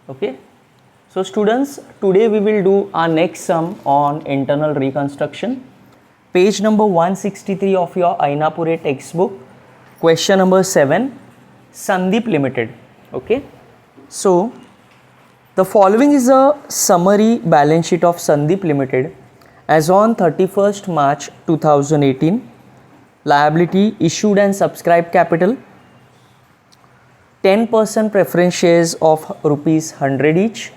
Okay. So students, today we will do our next sum on internal reconstruction. Page number 163 of your Ainapure textbook. Question number 7. Sandeep Limited. Okay. So the following is a summary balance sheet of Sandeep Limited as on 31st March 2018. Liability, issued and subscribed capital, 10% preference shares of rupees 100 each,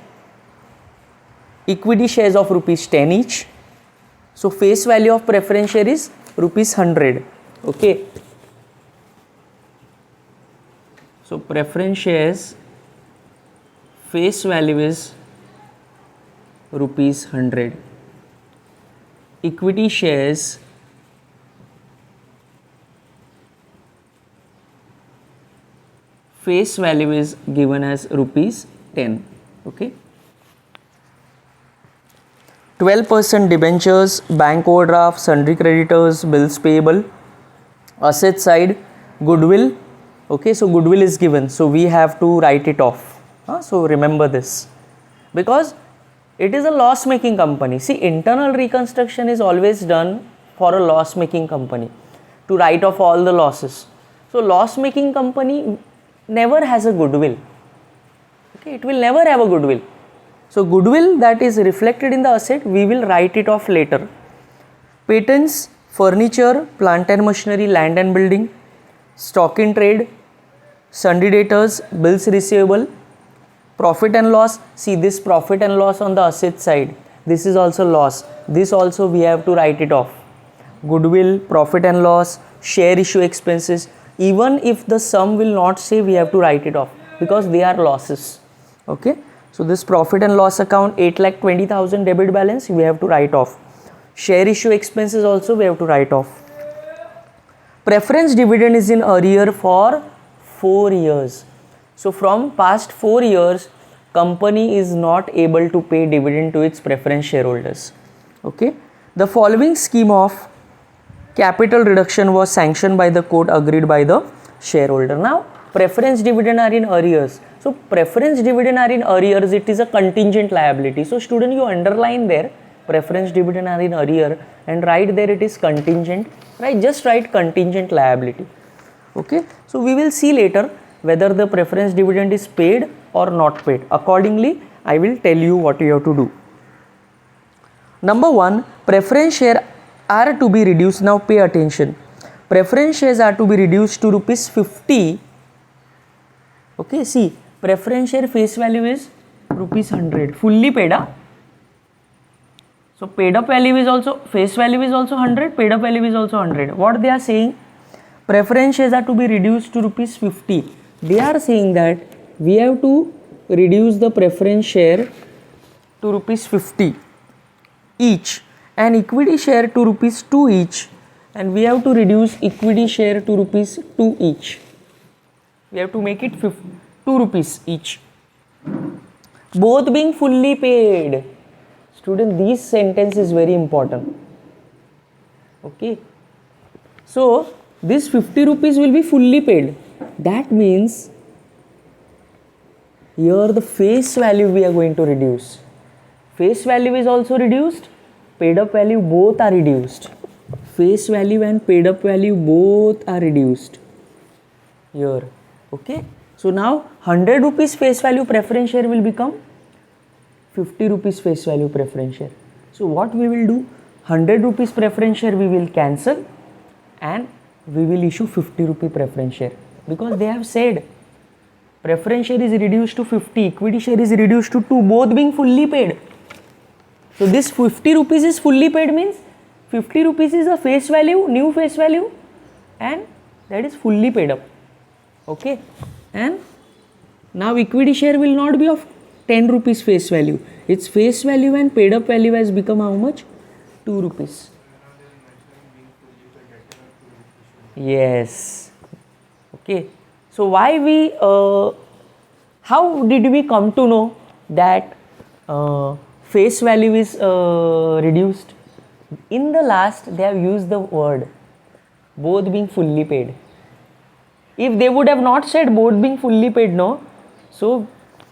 equity shares of rupees 10 each. So face value of preference share is rupees 100. Okay. So preference shares face value is rupees 100. Equity shares face value is given as rupees 10. Okay. 12% debentures, bank overdraft, sundry creditors, bills payable. Asset side, goodwill. Okay, so goodwill is given, so we have to write it off. So remember this, because it is a loss making company. See, internal reconstruction is always done for a loss making company to write off all the losses. So loss making company never has a goodwill. Okay, it will never have a goodwill. So goodwill that is reflected in the asset, we will write it off later. Patents, furniture, plant and machinery, land and building, stock in trade, sundry debtors, bills receivable, profit and loss. See, this profit and loss on the asset side, this is also loss. This also we have to write it off. Goodwill, profit and loss, share issue expenses. Even if the sum will not say, we have to write it off because they are losses. Okay. So this profit and loss account, 8,20,000 debit balance, we have to write off. Share issue expenses also we have to write off. Preference dividend is in arrear for 4 years. So from past 4 years, company is not able to pay dividend to its preference shareholders. Okay. The following scheme of capital reduction was sanctioned by the court, agreed by the shareholder. Now, preference dividend are in arrears. So, preference dividend are in arrears, it is a contingent liability. So, student, you underline there, preference dividend are in arrear and write there it is contingent, right? Just write contingent liability. Okay. So, we will see later whether the preference dividend is paid or not paid. Accordingly, I will tell you what you have to do. Number 1, preference share are to be reduced. Now pay attention. Preference shares are to be reduced to rupees 50. Okay, see, preference share face value is rupees 100. Fully paid up. So paid up value is also, face value is also 100, paid up value is also 100. What they are saying? Preference shares are to be reduced to rupees 50. They are saying that we have to reduce the preference share to rupees 50 each, and equity share to rupees 2 each, and we have to reduce equity share to rupees 2 each. We have to make it 2 rupees each, both being fully paid. Student, this sentence is very important. Okay, so this 50 rupees will be fully paid. That means here the face value we are going to reduce. Face value is also reduced, paid up value both are reduced. Face value and paid up value both are reduced here. Okay. So now 100 rupees face value preference share will become 50 rupees face value preference share. So what we will do, 100 rupees preference share we will cancel and we will issue 50 rupee preference share, because they have said preference share is reduced to 50, equity share is reduced to 2, both being fully paid. So this 50 rupees is fully paid means 50 rupees is a face value, new face value, and that is fully paid up. Okay. And now equity share will not be of 10 rupees face value. Its face value and paid up value has become how much? 2 rupees. Yes. Okay. So why we, how did we come to know that face value is reduced? In the last they have used the word both being fully paid. If they would have not said both being fully paid, no, so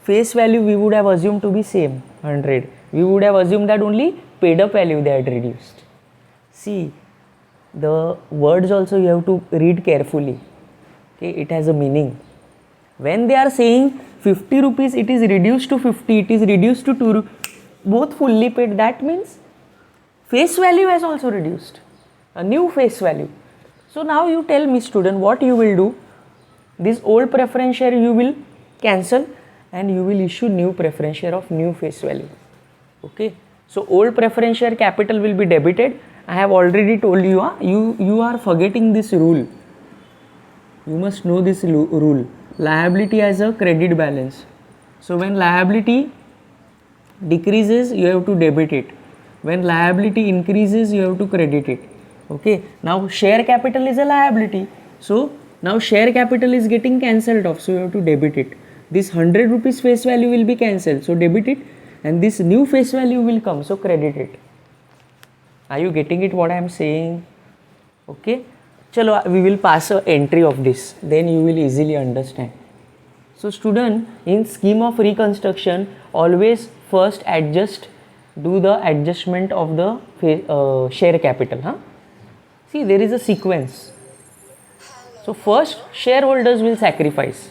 face value we would have assumed to be same 100. We would have assumed that only paid up value they had reduced. See, the words also you have to read carefully. Okay, it has a meaning. When they are saying 50 rupees, it is reduced to 50, it is reduced to 2, both fully paid, that means face value has also reduced, a new face value. So now you tell me, student, what you will do? This old preference share you will cancel and you will issue new preference share of new face value. Okay, so old preference share capital will be debited. I have already told you, you are forgetting this rule. You must know this rule. Liability has a credit balance. So when liability decreases, you have to debit it. When liability increases, you have to credit it. Okay, now share capital is a liability. So now share capital is getting cancelled off, so you have to debit it. This 100 rupees face value will be cancelled, so debit it, and this new face value will come, so credit it. Are you getting it what I am saying? Okay, chalo, we will pass a entry of this, then you will easily understand. So student, in scheme of reconstruction, always first do the adjustment of the share capital. See, there is a sequence. So first shareholders will sacrifice.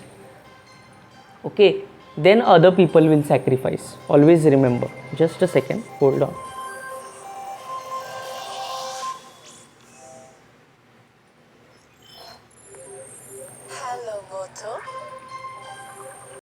Okay, then other people will sacrifice. Always remember. Just a second, hold on.